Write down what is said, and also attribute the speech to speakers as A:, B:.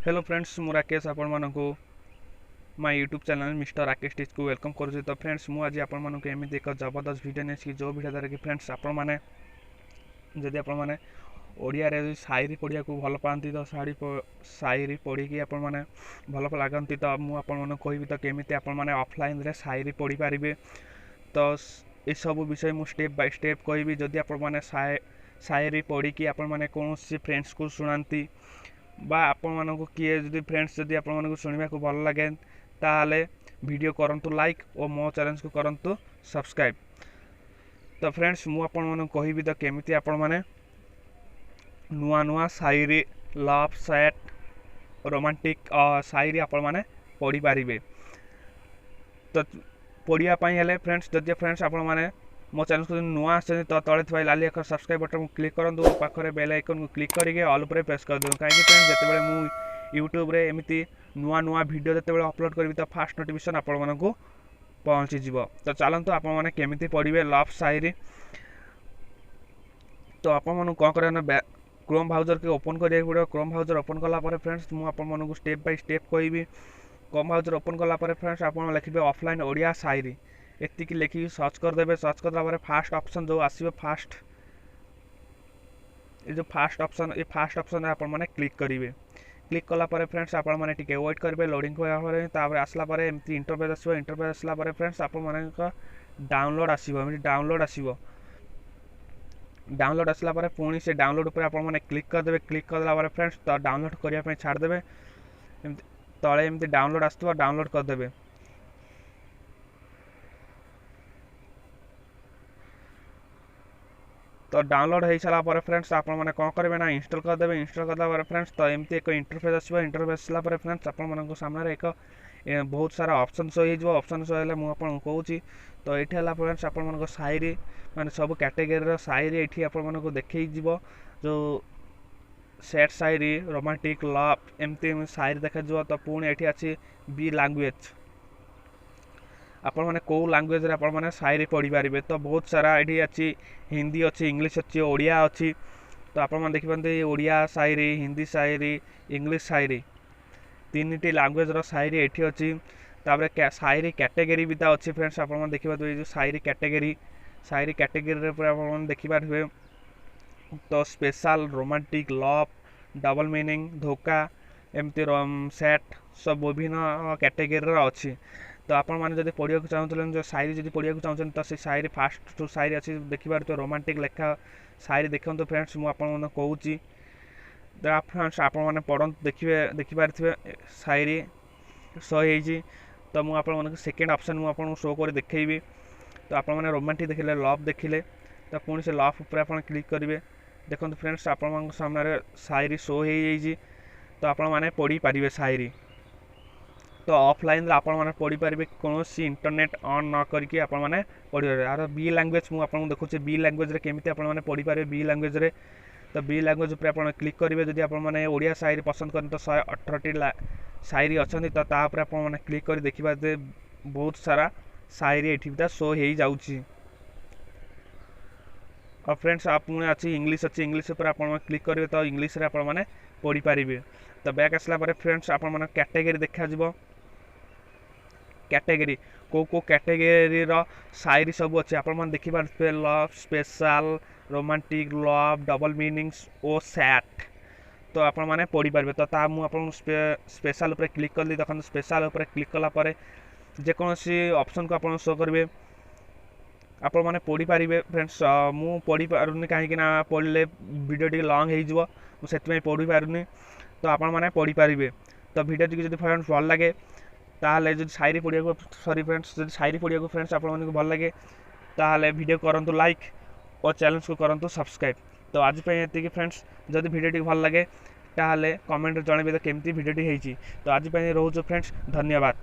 A: Hello friends मु राकेश आपण मानकु my YouTube channel mister Rakesh teach को वेलकम करुच्ची। तो फ्रेंड्स मु आज आपण मानकु एमिति एक जबरदस्त वीडियो नेछि जो वीडियो द्वारा कि फ्रेंड्स आपण माने जदि आपण माने ओडिया रे शायरी पढ़िया को भल पाती तो शायरी पढ़ी कि आपण माने भल लागती तो मु आपण माने कहबी तो केमिति आपण माने ऑफलाइन रे शायरी पढ़ी पारिबे। तो ये सब विषय मु स्टेप बाय स्टेप कहबी। जदि आपण माने शायरी पढ़ी कि आपण माने कोनोसी फ्रेंड्स को सुनांती बा आपण मानक किए जदि फ्रेंड्स जदि आपण मानक सुनिबा को भल लागे ताले वीडियो करंतु लाइक और मो चैनल को करंतु सब्सक्राइब। तो फ्रेंड्स मु आपण मानक कहबी तो केमिति आपण माने नुआ नुआ शायरी लव सैड रोमांटिक शायरी आपण माने पढ़ी पारिबे। तो पढ़िया पई हेले फ्रेंड्स जदि फ्रेंड्स आपण माने मो चैनल को नुआ आसे तो तले थवा लाली अक्षर सब्सक्राइब बटन को क्लिक करंतु और पाखरे बेल आइकन को क्लिक करके ऑल पर प्रेस कर दियो। काहे कि फ्रेंड्स जते बेले मु यूट्यूब रे एमिति नुआ नुआ वीडियो जते बेले अपलोड करबी तो फास्ट नोटिफिकेशन आपण मानकु पहुंची जिवो। तो चलंतु आपण माने केमिति पढ़िबे लव शायरी। तो आपण मानकु कोन करना क्रोम ब्राउजर के ओपन करिया पड़ो। क्रोम ब्राउजर ओपन कला पर फ्रेंड्स मु आपण मानकु स्टेप बाय स्टेप कहबी। क्रोम ब्राउजर ओपन कला पर फ्रेंड्स आपण लिखिबे ऑफलाइन ओडिया शायरी एतिकी लिखिक सर्च करदे। सर्च करला फास्ट ऑप्शन जो आसो फास्ट ये जो फास्ट ऑप्शन ये फास्ट ऑप्शन आप क्लिक करेंगे। क्लिक कला फ्रेंड्स आप वेट करेंगे लोडिंग तापर आसला एमती इंटरफेस आसो। इंटरफेस आसला फ्रेंड्स आप डाउनलोड आसो डाउनलोड आसला पुणी से डाउनलोड पर आप क्लिक करदे। क्लिक करदेला फ्रेंड्स तो डाउनलोड करने छाड़दे तले एमती डाउनलोड आसो डाउनलोड करदे। तो डाउनलोड हो सारा पर फ्रेंड्स आप कौन करेंगे ना इंस्टॉल करदे। इंस्टॉल करदा फ्रेंड्स तो एमती एक इंटरफेस आसो। इंटरफेस आसला फ्रेंड्स आप सामने एक बहुत सारा ऑप्शन शो हो। ऑप्शन शो है मुझे कहूँ तो ये है फ्रेंड्स आप शायरी माने सब कैटेगरी शायरी ये आप देखे जो सैड शायरी रोमांटिक लव एमती शायरी देखा। तो पुणी ये अच्छी बी लैंग्वेज आपण माने को लैंग्वेज रे आपण माने शायरी पढ़ी पारिबे। तो बहुत सारा ये अच्छी हिंदी अच्छी इंग्लिश अच्छी ओडिया अच्छी। तो आपण माने देखिपंते ओडिया शायरी हिंदी शायरी इंग्लिश शायरी तीन टी लैंग्वेज रो शायरी एठी अच्छी। तापर शायरी कैटेगरी भी ता अच्छी फ्रेंड्स आपण माने देखिबा जो शायरी कैटेगरी रे पर आपण माने देखि पारिबे। तो special romantic love double meaning धोखा एमती सेट सब विभिन्न कैटेगरी रो अच्छी। तो आपण माने जदि पढ़िया चाहूँ जो शायरी जदि पढ़िया चाहूँ तो से शायरी फास्ट टू शायरी अच्छी देखिपार तो रोमांटिक लेखा शायरी देखो। तो फ्रेंड्स मुझे कहूँ फ्रेंड्स आप पढ़ देखिपारे शायरी शो हो। तो मुझे सेकेंड ऑप्शन मुझे शो कर देखी। तो आप रोमांटिक देखिले लव देखिले तो पुणी से लव उपर आप क्लिक करेंगे। देखो फ्रेंड्स आप सामने शायरी शो हो। तो आप पढ़ी पारे शायरी। तो ऑफलाइन आप पढ़ी पारे कौन इंटरनेट ऑन न करके आप पढ़ी यार बी लैंग्वेज मुझे देखुचे बी लैंग्वेज केमी आप पढ़ी पारे बी लैंग्वेज रे। तो बी लैंग्वेज पर आप क्लिक करेंगे। जदि आप ओडिया शायरी पसंद करें तो 118 शायरी अच्छा तो तापर आप क्लिक कर देखिए बहुत सारा शायरी ये शो हो जाऊँगी। और फ्रेंड्स आप अच्छी इंग्लिश अच्छी इंग्लिश पर आप क्लिक करेंगे तो इंग्लिश रे आप पढ़ी पारे। तो बैक आसला फ्रेंड्स आप कैटेगरी देखा कैटेगरी को कैटेगरी रो शायरी सब अच्छे आप देखिए love special romantic love double meanings ओ सैड। तो आप पढ़ी पारे। तो मुझे स्पेशल उपर क्लिक कली देखो स्पेशल उपर क्लिक कला जेकोसी ऑप्शन को आप शो करेंगे आप पढ़ी पारे। फ्रेंड्स मु पढ़ी पारुनी कहीं पढ़ले वीडियो टी लॉन्ग हो पढ़ी पारुनी। तो आप पढ़ी पारे। तो वीडियो टी जब फ्रेंड्स भल लगे ताले जो शायरी पढ़िया को सॉरी फ्रेंड्स जो शायरी पढ़िया को फ्रेंड्स आप भल लगे ताले वीडियो करंतु लाइक और चैनल को करंतु सब्सक्राइब। तो आज ये फ्रेंड्स जब वीडियो टी भल लगे ताले कमेंट जनइबे तो केमती वीडियो टी। तो आज रोज फ्रेंड्स धन्यवाद।